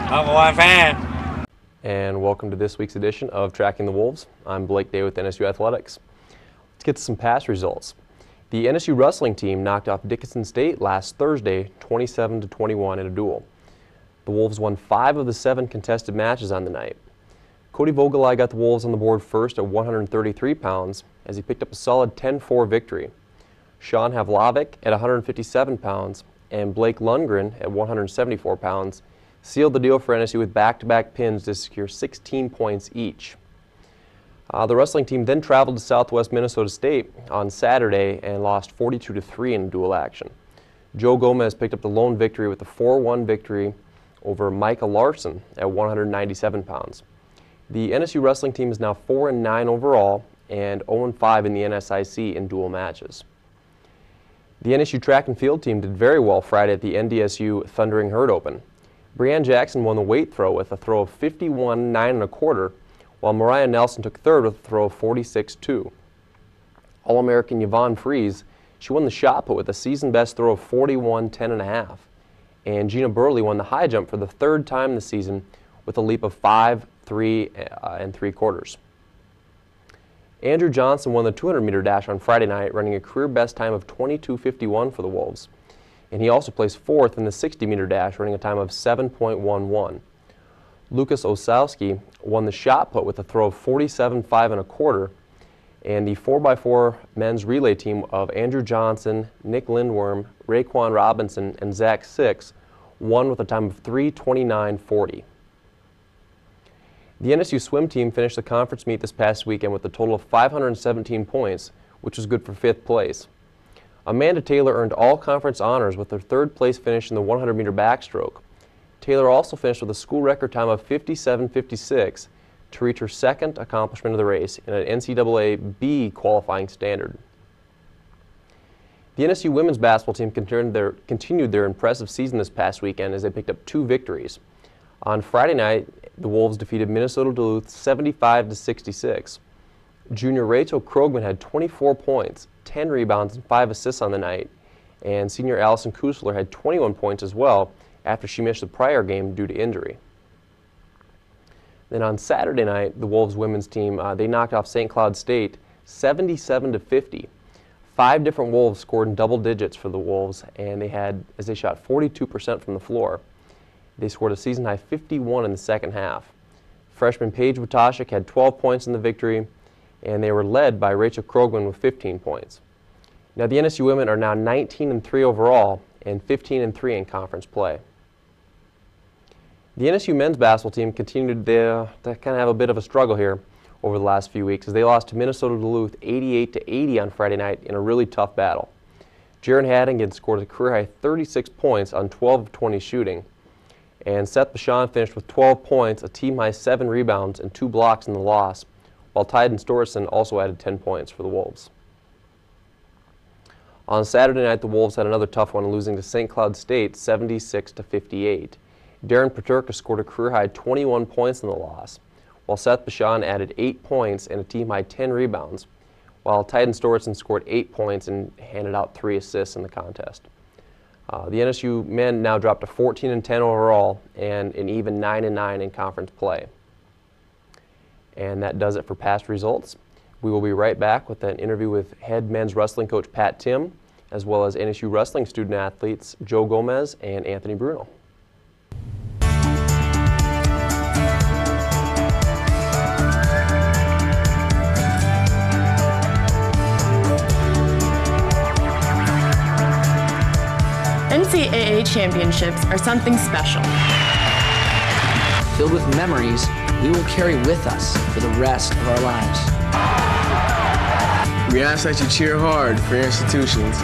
I'm a fan. And welcome to this week's edition of Tracking the Wolves. I'm Blake Day with NSU Athletics. Let's get to some past results. The NSU wrestling team knocked off Dickinson State last Thursday 27-21 in a duel. The Wolves won 5 of the 7 contested matches on the night. Cody Vogelai got the Wolves on the board first at 133 pounds as he picked up a solid 10-4 victory. Sean Havlovic at 157 pounds and Blake Lundgren at 174 pounds sealed the deal for NSU with back-to-back pins to secure 16 points each. The wrestling team then traveled to Southwest Minnesota State on Saturday and lost 42-3 in dual action. Joe Gomez picked up the lone victory with a 4-1 victory over Micah Larson at 197 pounds. The NSU wrestling team is now 4-9 overall and 0-5 in the NSIC in dual matches. The NSU track and field team did very well Friday at the NDSU Thundering Herd Open. Breanne Jackson won the weight throw with a throw of 51 9 1/4, while Mariah Nelson took third with a throw of 46-2. All-American Yvonne Fries, she won the shot put with a season-best throw of 41 10 1/2. And Gina Burley won the high jump for the third time this season with a leap of 5 3 3/4. Andrew Johnson won the 200-meter dash on Friday night, running a career best time of 22:51 for the Wolves. And he also placed 4th in the 60-meter dash, running a time of 7.11. Lucas Osowski won the shot put with a throw of 47 5 1/4, and the 4x4 men's relay team of Andrew Johnson, Nick Lindworm, Raekwon Robinson, and Zach Six won with a time of 3:29:40. The NSU swim team finished the conference meet this past weekend with a total of 517 points, which was good for 5th place. Amanda Taylor earned all conference honors with her 3rd place finish in the 100-meter backstroke. Taylor also finished with a school record time of 57:56 to reach her 2nd accomplishment of the race in an NCAA B qualifying standard. The NSU women's basketball team continued their impressive season this past weekend as they picked up 2 victories. On Friday night, the Wolves defeated Minnesota Duluth 75-66. Junior Rachel Krogman had 24 points, 10 rebounds, and 5 assists on the night, and senior Allison Kusler had 21 points as well after she missed the prior game due to injury. Then on Saturday night, the Wolves women's team, they knocked off St. Cloud State 77-50. 5 different Wolves scored in double digits for the Wolves, and as they shot 42% from the floor. They scored a season-high 51 in the second half. Freshman Paige Witashik had 12 points in the victory, and they were led by Rachel Krogman with 15 points. Now the NSU women are now 19-3 overall and 15-3 in conference play. The NSU men's basketball team continued to kind of have a bit of a struggle here over the last few weeks as they lost to Minnesota Duluth 88-80 on Friday night in a really tough battle. Jaron Haddigan scored a career-high 36 points on 12 of 20 shooting, and Seth Bashan finished with 12 points, a team-high 7 rebounds, and 2 blocks in the loss, while Tyden Storson also added 10 points for the Wolves. On Saturday night, the Wolves had another tough one, losing to St. Cloud State 76-58. Darren Paterka scored a career-high 21 points in the loss, while Seth Bashan added 8 points and a team-high 10 rebounds, while Tyden Storson scored 8 points and handed out 3 assists in the contest. The NSU men now dropped to 14-10 overall and an even 9-9 in conference play. And that does it for past results. We will be right back with an interview with head men's wrestling coach Pat Tim, as well as NSU wrestling student athletes Joe Gomez and Anthony Bruno. NCAA championships are something special. Filled with memories we will carry with us for the rest of our lives. We ask that you cheer hard for your institutions.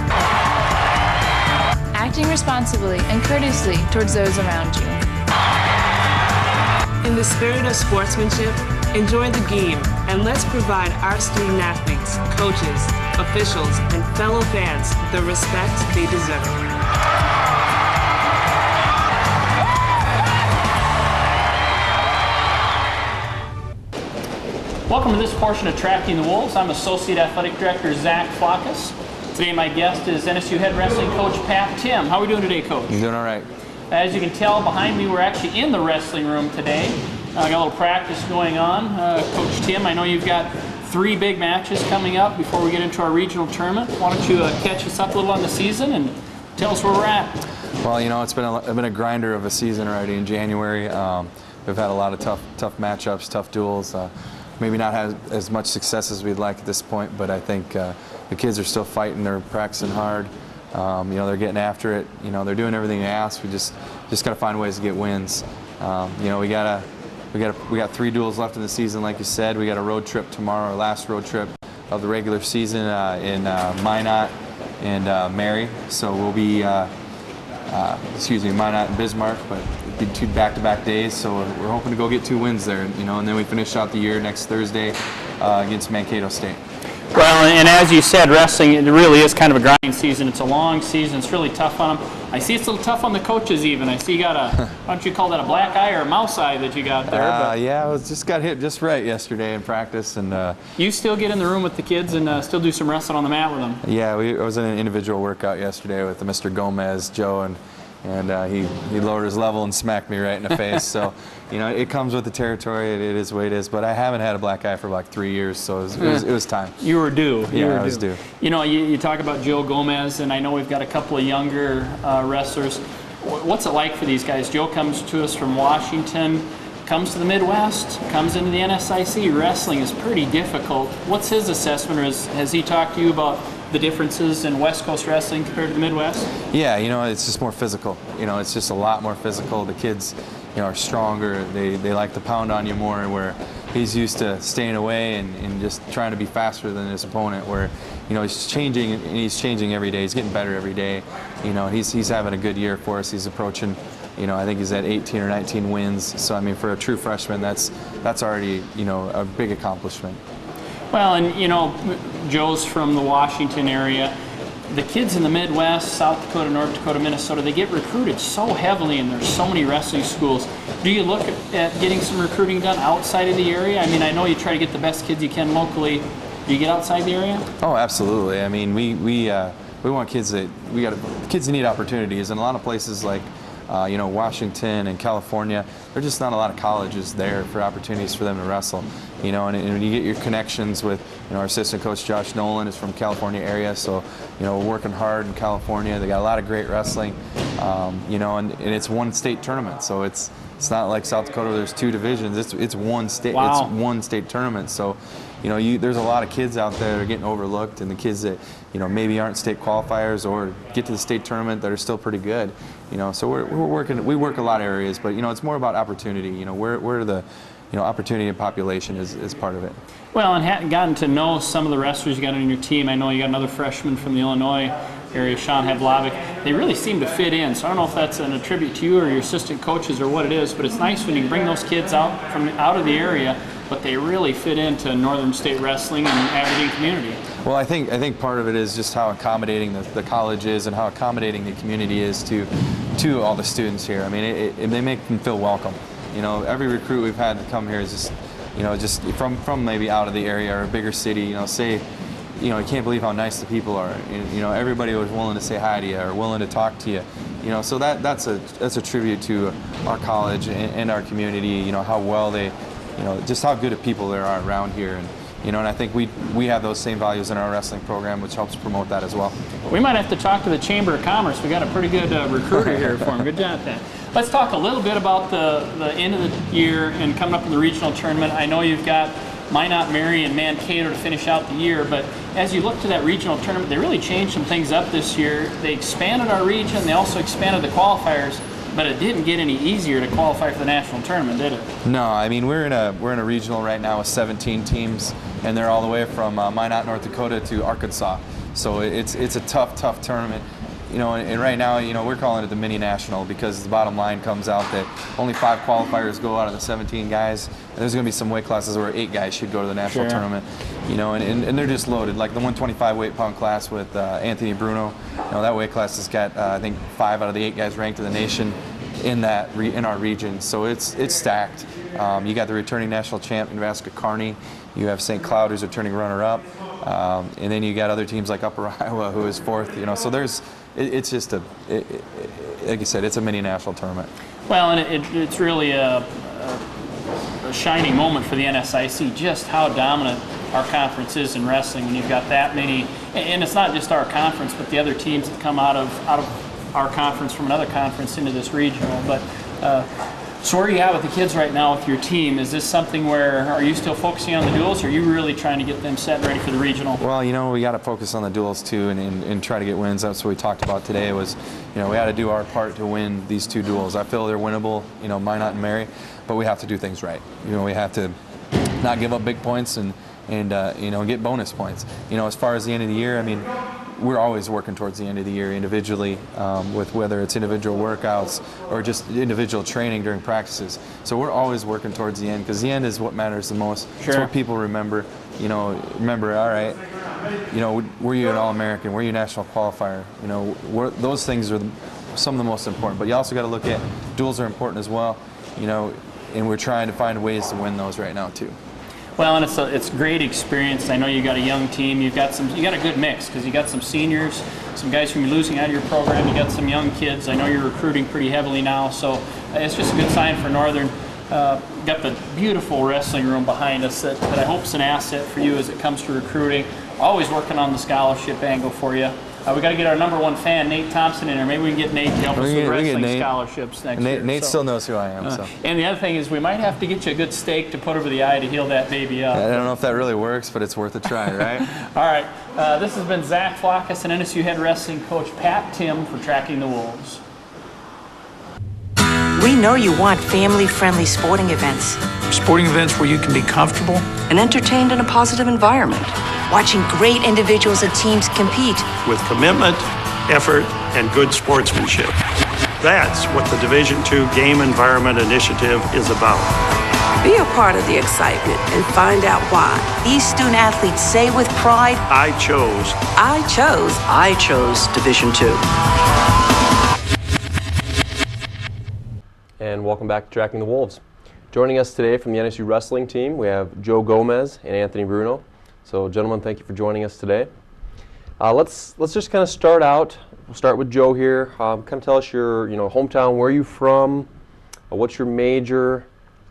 Acting responsibly and courteously towards those around you. In the spirit of sportsmanship, enjoy the game, and let's provide our student athletes, coaches, officials, and fellow fans the respect they deserve. Welcome to this portion of Tracking the Wolves. I'm Associate Athletic Director Zach Flockus. Today my guest is NSU head wrestling coach Pat Tim. How are we doing today, Coach? I'm doing all right. As you can tell behind me, we're actually in the wrestling room today. I got a little practice going on. Coach Tim, I know you've got 3 big matches coming up before we get into our regional tournament. Why don't you catch us up a little on the season and tell us where we're at? Well, you know, it's been a grinder of a season already in January. We've had a lot of tough matchups, tough duels. Maybe not had as much success as we'd like at this point, but I think the kids are still fighting. They're practicing hard. You know, they're getting after it. You know, they're doing everything they ask. We just got to find ways to get wins. You know, we got 3 duels left in the season, like you said. We got a road trip tomorrow, our last road trip of the regular season in Minot and Mary. So we'll be, Minot and Bismarck, but it'll be 2 back-to-back days. So we're hoping to go get 2 wins there, you know, and then we finish out the year next Thursday against Mankato State. Well, and as you said, wrestling, it really is kind of a grinding season. It's a long season. It's really tough on them. I see it's a little tough on the coaches even. I see you got a, why don't you call that a black eye or a mouse eye that you got there? Yeah, I just got hit just right yesterday in practice. And you still get in the room with the kids and still do some wrestling on the mat with them? Yeah, I was in an individual workout yesterday with Mr. Gomez, Joe, and he lowered his level and smacked me right in the face. So, you know, it comes with the territory. It is what it is. But I haven't had a black eye for like 3 years, so it was time. You were due. I was due. You know, you talk about Joe Gomez, and I know we've got a couple of younger wrestlers. What's it like for these guys? Joe comes to us from Washington, comes to the Midwest, comes into the NSIC. Wrestling is pretty difficult. What's his assessment, or has he talked to you about the differences in West Coast wrestling compared to the Midwest? Yeah, you know, it's just more physical. You know, it's just a lot more physical. The kids, you know, are stronger. They like to pound on you more, where he's used to staying away and just trying to be faster than his opponent, where, you know, he's changing every day. He's getting better every day. You know, he's having a good year for us. He's approaching, you know, I think he's at 18 or 19 wins. So, I mean, for a true freshman, that's already, you know, a big accomplishment. Well, and you know, Joe's from the Washington area. The kids in the Midwest, South Dakota, North Dakota, Minnesota, they get recruited so heavily, and there's so many wrestling schools. Do you look at getting some recruiting done outside of the area? I mean, I know you try to get the best kids you can locally. Do you get outside the area? Oh, absolutely. I mean, we want kids kids need opportunities, and a lot of places like you know, Washington and California, there's just not a lot of colleges there for opportunities for them to wrestle. You know, and when you get your connections with, you know, our assistant coach Josh Nolan is from California area, so, you know, we're working hard in California. They got a lot of great wrestling, you know, and it's one state tournament, so it's not like South Dakota where there's 2 divisions. It's one state. Wow. It's one state tournament. So, you know, there's a lot of kids out there that are getting overlooked, and the kids that, you know, maybe aren't state qualifiers or get to the state tournament that are still pretty good. You know, so we work a lot of areas, but, you know, it's more about opportunity. You know, where the, you know, opportunity and population is part of it. Well, and gotten to know some of the wrestlers you got on your team. I know you got another freshman from the Illinois area, Sean Havlovic. They really seem to fit in. So I don't know if that's an attribute to you or your assistant coaches or what it is, but it's nice when you bring those kids out of the area, but they really fit into Northern State wrestling and Aberdeen community. Well, I think part of it is just how accommodating the college is and how accommodating the community is to all the students here. I mean, they make them feel welcome. You know, every recruit we've had to come here is just, you know, just from maybe out of the area or a bigger city, you know, say, you know, I can't believe how nice the people are. You know, everybody was willing to say hi to you or willing to talk to you. You know, so that's a tribute to our college and our community. You know, how well they, you know, just how good of people there are around here. And, you know, and I think we have those same values in our wrestling program, which helps promote that as well. We might have to talk to the Chamber of Commerce. We got a pretty good recruiter here for him. Good job, Pat. Let's talk a little bit about the end of the year and coming up in the regional tournament. I know you've got Minot, Mary, and Mankato to finish out the year, but as you look to that regional tournament, they really changed some things up this year. They expanded our region. They also expanded the qualifiers. but it didn't get any easier to qualify for the national tournament, did it? No, I mean we're in a regional right now with 17 teams, and they're all the way from Minot, North Dakota to Arkansas. So it's a tough tournament. You know, and right now, you know, we're calling it the mini national because the bottom line comes out that only 5 qualifiers go out of the 17 guys, and there's going to be some weight classes where 8 guys should go to the national tournament. You know, and they're just loaded. Like the 125 weight pound class with Anthony Bruno, you know, that weight class has got I think 5 out of the 8 guys ranked in the nation in our region. So it's stacked. You got the returning national champ Nebraska Kearney. You have St. Cloud, who's returning runner-up, and then you got other teams like Upper Iowa, who is 4th. You know, so it's just like you said, it's a mini national tournament. Well, and it's really a shining moment for the NSIC, just how dominant our conference is in wrestling when you've got that many, and it's not just our conference, but the other teams that come out of our conference from another conference into this regional. But so where are you at with the kids right now with your team? Is this something where, are you still focusing on the duels, or are you really trying to get them set and ready for the regional? Well, you know, we got to focus on the duels too and try to get wins. That's what we talked about today was, you know, we had to do our part to win these 2 duels. I feel they're winnable, you know, Minot and Mary, but we have to do things right. You know, we have to not give up big points and you know, get bonus points. You know, as far as the end of the year, I mean, we're always working towards the end of the year individually, with whether it's individual workouts or just individual training during practices. So we're always working towards the end because the end is what matters the most. Sure. It's what people remember. You know, all right, you know, were you an All-American? Were you a national qualifier? You know, those things are some of the most important. But you also got to look at duels are important as well. You know, and we're trying to find ways to win those right now too. Well, and it's great experience. I know you got a young team. You got a good mix because you got some seniors, some guys who are losing out of your program. You got some young kids. I know you're recruiting pretty heavily now, so it's just a good sign for Northern. Got the beautiful wrestling room behind us that I hope is an asset for you as it comes to recruiting. Always working on the scholarship angle for you. We got to get our #1 fan, Nate Thompson, in there. Maybe we can get Nate to help us with wrestling scholarships next year. Nate still knows who I am. So. And the other thing is we might have to get you a good steak to put over the eye to heal that baby up. I don't know if that really works, but it's worth a try, right? All right. This has been Zach Flockus and NSU head wrestling coach Pat Tim for Tracking the Wolves. We know you want family-friendly sporting events. Sporting events where you can be comfortable and entertained in a positive environment. Watching great individuals and teams compete. with commitment, effort, and good sportsmanship. That's what the Division II Game Environment Initiative is about. Be a part of the excitement and find out why. These student athletes say with pride, I chose Division II. And welcome back to Tracking the Wolves. Joining us today from the NSU wrestling team, we have Joe Gomez and Anthony Bruno. So, gentlemen, thank you for joining us today. Let's just kind of start out. We'll start with Joe here. Kind of tell us your hometown. Where are you from? What's your major?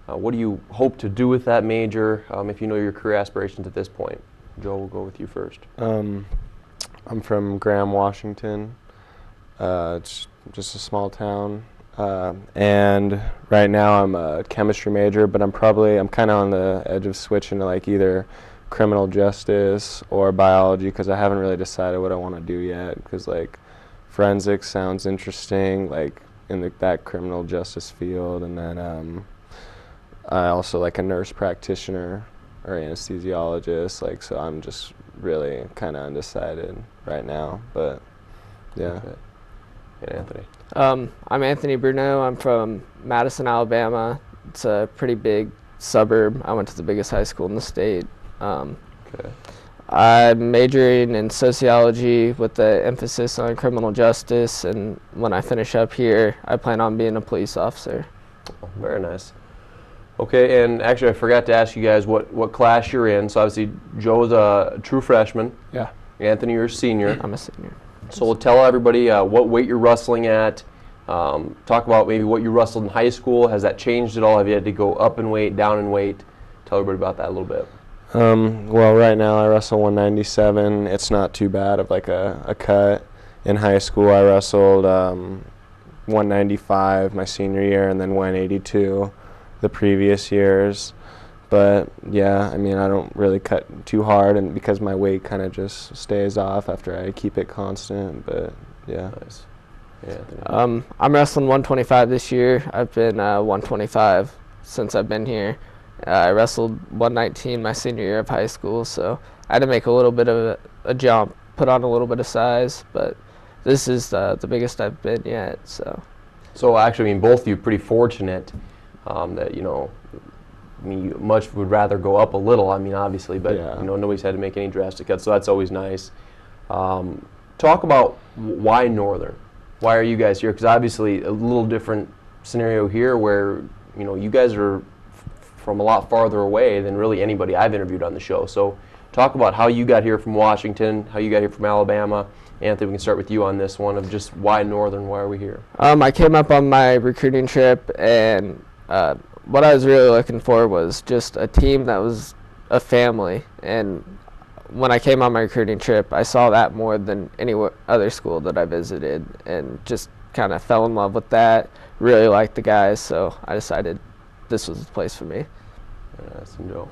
What do you hope to do with that major? If you know your career aspirations at this point. Joe, we'll go with you first. I'm from Graham, Washington. It's just a small town. And right now I'm a chemistry major, but I'm kind of on the edge of switching to like either criminal justice or biology because I haven't really decided what I want to do yet. Because like forensics sounds interesting, like in that criminal justice field, and then I also like a nurse practitioner or anesthesiologist. Like so, I'm just really kind of undecided right now. But yeah. Okay. And Anthony. I'm Anthony Bruno. I'm from Madison, Alabama. It's a pretty big suburb. I went to the biggest high school in the state. Okay. I'm majoring in sociology with the emphasis on criminal justice, and when I finish up here, I plan on being a police officer. Oh, very nice. Okay, and actually I forgot to ask you guys what class you're in. So obviously Joe's a true freshman. Yeah. Anthony, you're a senior. I'm a senior. So we'll tell everybody what weight you're wrestling at. Talk about maybe what you wrestled in high school. Has that changed at all? Have you had to go up in weight, down in weight? Tell everybody about that a little bit. Well, right now I wrestle 197. It's not too bad of like a cut. In high school I wrestled 195 my senior year and then 182 the previous years. But yeah, I mean I don't really cut too hard, and because my weight kind of just stays off after I keep it constant. But yeah. Nice. Yeah, I'm wrestling 125 this year. I've been 125 since I've been here. I wrestled 119 my senior year of high school, so I had to make a little bit of a jump, put on a little bit of size, but this is the biggest I've been yet. So actually, I mean, both of you pretty fortunate that, you know, I mean, you much would rather go up a little, I mean, obviously, but, you know, nobody's had to make any drastic cuts, so that's always nice. Talk about why Northern. Why are you guys here? Because obviously a little different scenario here where, you know, you guys are from a lot farther away than really anybody I've interviewed on the show. So talk about how you got here from Washington, how you got here from Alabama. Anthony, we can start with you on this one of just why Northern, why are we here? I came up on my recruiting trip, and what I was really looking for was just a team that was a family. And when I came on my recruiting trip, I saw that more than any other school that I visited, and just kind of fell in love with that, really liked the guys, so I decided this was the place for me. That's some dope.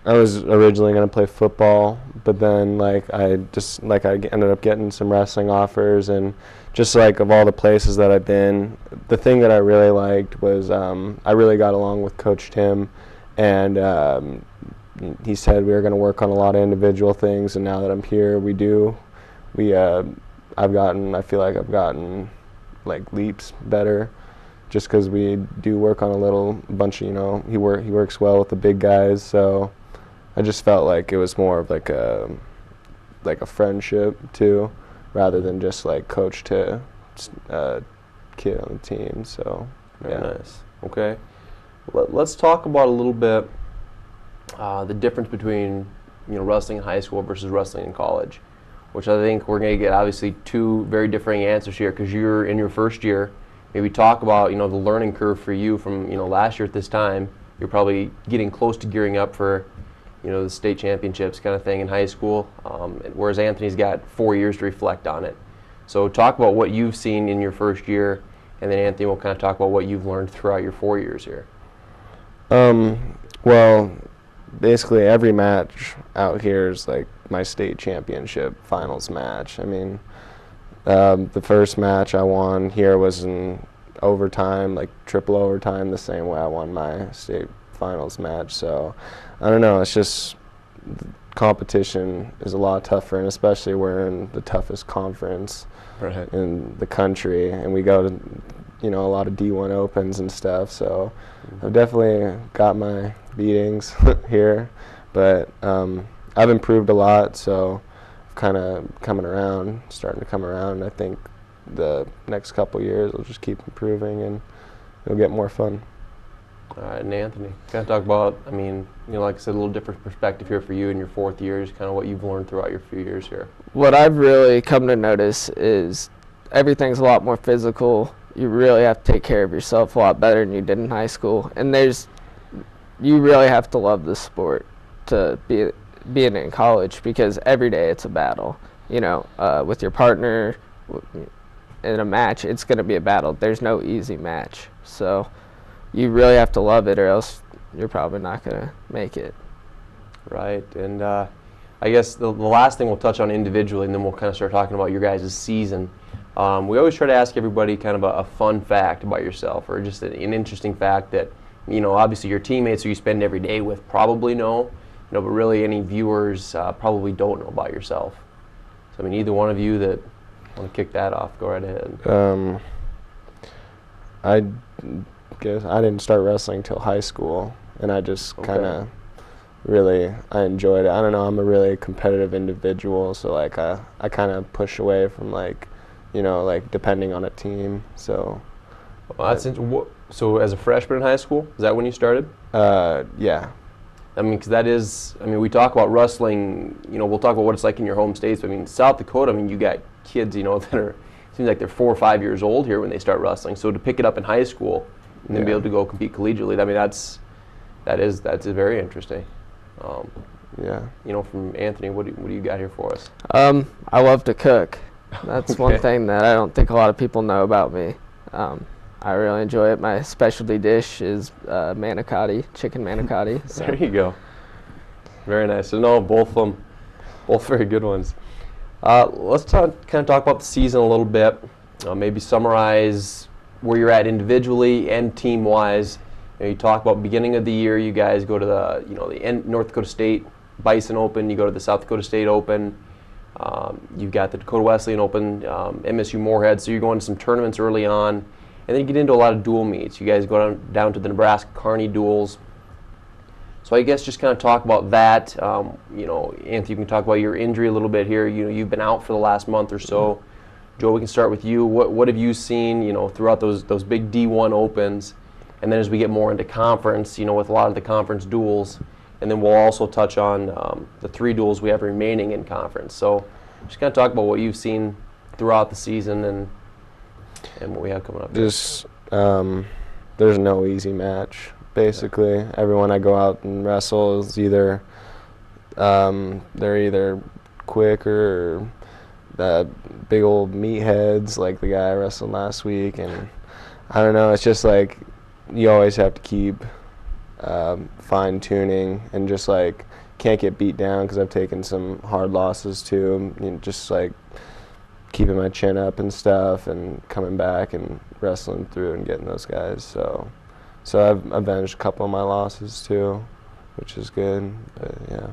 I was originally going to play football, but then I ended up getting some wrestling offers, and just like of all the places that I've been, the thing that I really liked was I really got along with Coach Tim, and he said we were going to work on a lot of individual things, and now that I'm here, I feel like I've gotten like leaps better, just because we do work on a bunch of, you know, he works well with the big guys, so I just felt like it was more of like a friendship too, rather than just like coach to kid on the team. So very nice. Okay, let's talk about a little bit the difference between, you know, wrestling in high school versus wrestling in college, which I think we're going to get obviously two very differing answers here because you're in your first year. Maybe talk about, you know, the learning curve for you from, you know, last year at this time. You're probably getting close to gearing up for, you know, the state championships kind of thing in high school, whereas Anthony's got 4 years to reflect on it. So talk about what you've seen in your first year, and then Anthony will kind of talk about what you've learned throughout your 4 years here. Well, basically every match out here is like my state championship finals match. I mean, the first match I won here was in overtime, like triple overtime, the same way I won my state finals match. So I don't know, it's just competition is a lot tougher, and especially we're in the toughest conference in the country, and we go to, you know, a lot of D1 opens and stuff, so I've definitely got my beatings here, but I've improved a lot, so kind of starting to come around. I think the next couple years will just keep improving and it'll get more fun. All right, and Anthony, kind of talk about, I mean, you know, like I said, a little different perspective here for you in your 4th year, just kind of what you've learned throughout your few years here. What I've really come to notice is everything's a lot more physical. You really have to take care of yourself a lot better than you did in high school, and you really have to love the sport to be in college, because every day it's a battle. You know, with your partner in a match, it's going to be a battle. There's no easy match, so you really have to love it, or else you're probably not going to make it. Right, and I guess the last thing we'll touch on individually, and then we'll kind of start talking about your guys' season. We always try to ask everybody kind of a fun fact about yourself, or just an interesting fact that, you know, obviously your teammates who you spend every day with probably know, you know, but really any viewers probably don't know about yourself. So I mean, either one of you that want to kick that off, go right ahead. I guess I didn't start wrestling until high school, and I just kind of I enjoyed it. I don't know, I'm a really competitive individual, so like I kind of push away from, like, you know, like depending on a team. So so as a freshman in high school, is that when you started? Yeah. I mean, because that is, I mean, we talk about wrestling, you know, we'll talk about what it's like in your home states, but I mean, South Dakota, I mean, you got kids, you know, that are, seems like they're 4 or 5 years old here when they start wrestling. So to pick it up in high school and then be able to go compete collegiately, I mean, that's very interesting. Yeah. You know, from Anthony, what do you got here for us? I love to cook. That's one thing that I don't think a lot of people know about me. I really enjoy it. My specialty dish is manicotti, chicken manicotti. So. There you go. Very nice. So no, both of them, both very good ones. Let's kind of talk about the season a little bit. maybe summarize where you're at individually and team-wise. You talk about beginning of the year, you guys go to the North Dakota State Bison Open, you go to the South Dakota State Open, you've got the Dakota Wesleyan Open, MSU Moorhead, so you're going to some tournaments early on, and then you get into a lot of dual meets. You guys go down to the Nebraska Kearney duels. So I guess just kind of talk about that. Anthony, you can talk about your injury a little bit here. You've been out for the last month or so. Joe, we can start with you. What have you seen, throughout those big D1 opens, and then as we get more into conference, with a lot of the conference duels, and then we'll also touch on the 3 duels we have remaining in conference. So just kind of talk about what you've seen throughout the season and what we have coming up. Just there's no easy match. Basically, everyone I go out and wrestle is either they're either quicker or the big old meatheads like the guy I wrestled last week, and I don't know. It's just like you always have to keep fine tuning and just like can't get beat down because I've taken some hard losses too. Just like keeping my chin up and stuff and coming back and wrestling through and getting those guys. So I've avenged a couple of my losses too, which is good. But yeah.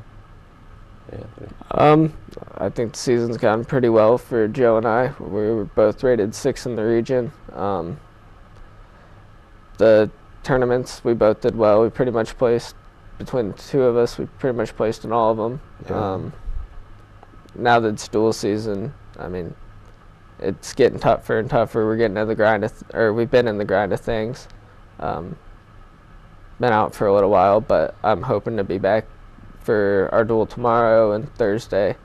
I think the season's gone pretty well for Joe and I. We were both rated 6th in the region. The tournaments, we both did well. We pretty much placed, between the 2 of us, we pretty much placed in all of them. Yeah. Now that it's dual season, I mean, it's getting tougher and tougher. We're getting in the grind of, we've been in the grind of things. Been out for a little while, but I'm hoping to be back for our duel tomorrow and Thursday.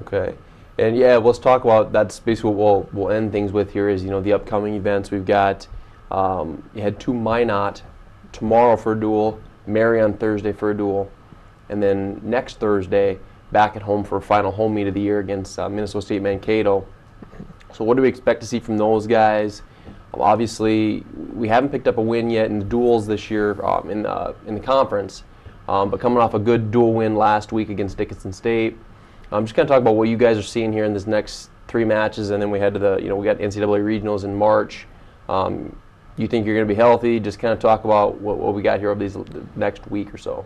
Okay, and yeah, let's talk about, that's basically what we'll end things with here is, the upcoming events. We've got, you had 2 Minot tomorrow for a duel, Mary on Thursday for a duel, and then next Thursday, back at home for a final home meet of the year against Minnesota State Mankato. So what do we expect to see from those guys? Obviously, we haven't picked up a win yet in the duels this year in the conference, but coming off a good dual win last week against Dickinson State. Just kind of talk about what you guys are seeing here in this next 3 matches, and then we head to the, we got NCAA regionals in March. You think you're going to be healthy? Just kind of talk about what we got here over these next week or so.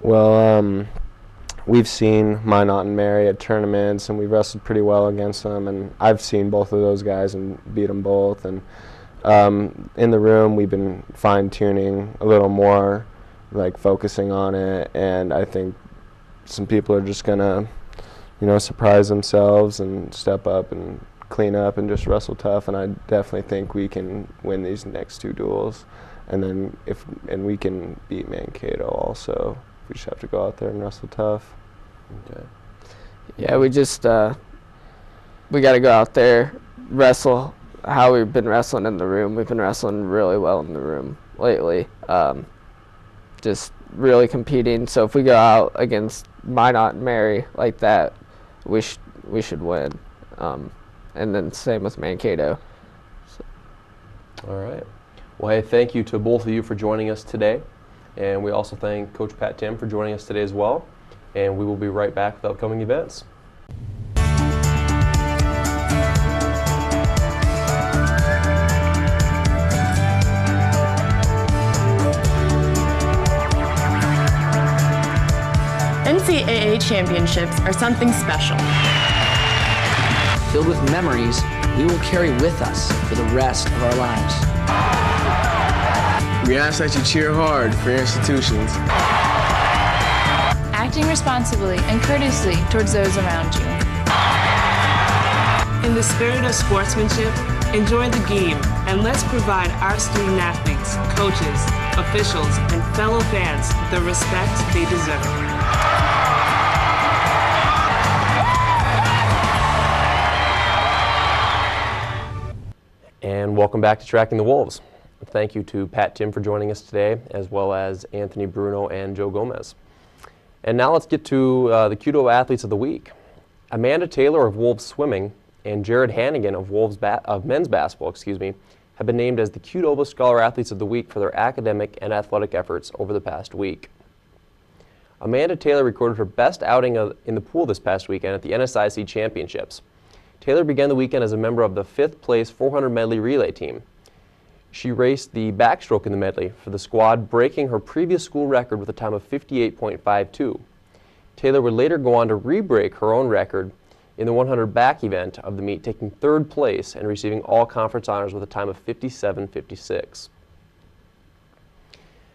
Well, we've seen Minot and Mary at tournaments, and we've wrestled pretty well against them, and I've seen both of those guys and beat them both. And in the room, we've been fine-tuning a little more, like focusing on it, and I think some people are just going to, surprise themselves and step up and clean up and just wrestle tough, and I definitely think we can win these next 2 duels, and then we can beat Mankato also. We just have to go out there and wrestle tough. Okay. Yeah, we just we got to go out there, wrestle how we've been wrestling in the room. We've been wrestling really well in the room lately, just really competing. So if we go out against Minot and Mary like that, we should win. And then same with Mankato. So. All right. Well, hey, thank you to both of you for joining us today. And we also thank Coach Pat Tim for joining us today as well. And we will be right back with upcoming events. NCAA championships are something special. Filled with memories we will carry with us for the rest of our lives. We ask that you cheer hard for your institutions. Acting responsibly and courteously towards those around you. In the spirit of sportsmanship, enjoy the game, and let's provide our student athletes, coaches, officials, and fellow fans the respect they deserve. And welcome back to Tracking the Wolves. Thank you to Pat Tim for joining us today, as well as Anthony Bruno and Joe Gomez. And now let's get to the Kudo Athletes of the Week. Amanda Taylor of Wolves Swimming and Jared Hannigan of men's basketball, have been named as the Qdoba Scholar Athletes of the Week for their academic and athletic efforts over the past week. Amanda Taylor recorded her best outing in the pool this past weekend at the NSIC Championships, Taylor began the weekend as a member of the 5th place 400 medley relay team. She raced the backstroke in the medley for the squad, breaking her previous school record with a time of 58.52. Taylor would later go on to re-break her own record in the 100 back event of the meet, taking 3rd place and receiving all conference honors with a time of 57.56.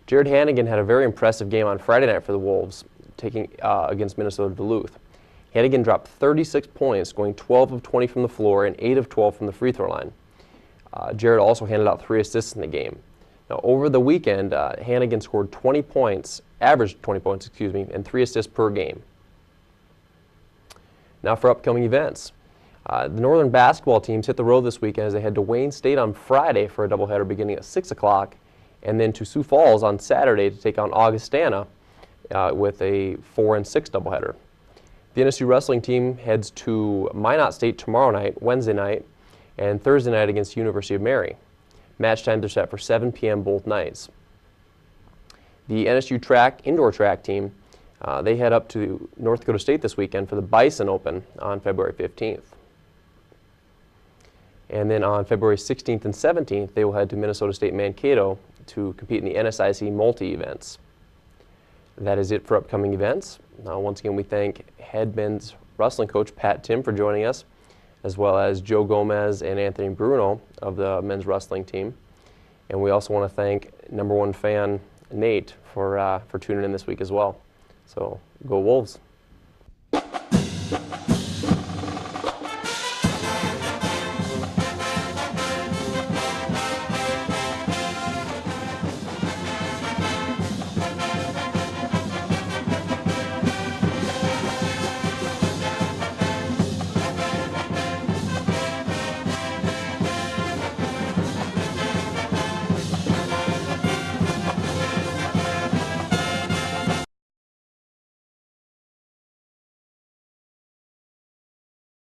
Jared Hannigan had a very impressive game on Friday night for the Wolves, taking against Minnesota Duluth. Hannigan dropped 36 points, going 12 of 20 from the floor and 8 of 12 from the free throw line. Jared also handed out 3 assists in the game. Now, over the weekend, Hannigan scored 20 points, averaged 20 points, and 3 assists per game. Now for upcoming events. The Northern basketball teams hit the road this weekend as they head to Wayne State on Friday for a doubleheader beginning at 6 o'clock, and then to Sioux Falls on Saturday to take on Augustana with a 4 and 6 doubleheader. The NSU wrestling team heads to Minot State tomorrow night, Wednesday night, and Thursday night against University of Mary. Match times are set for 7 p.m. both nights. The NSU indoor track team, they head up to North Dakota State this weekend for the Bison Open on February 15th. And then on February 16th and 17th, they will head to Minnesota State Mankato to compete in the NSIC multi-events. That is it for upcoming events. Once again, we thank head men's wrestling coach Pat Tim for joining us, as well as Joe Gomez and Anthony Bruno of the men's wrestling team. And we also want to thank #1 fan Nate for tuning in this week as well. So go Wolves.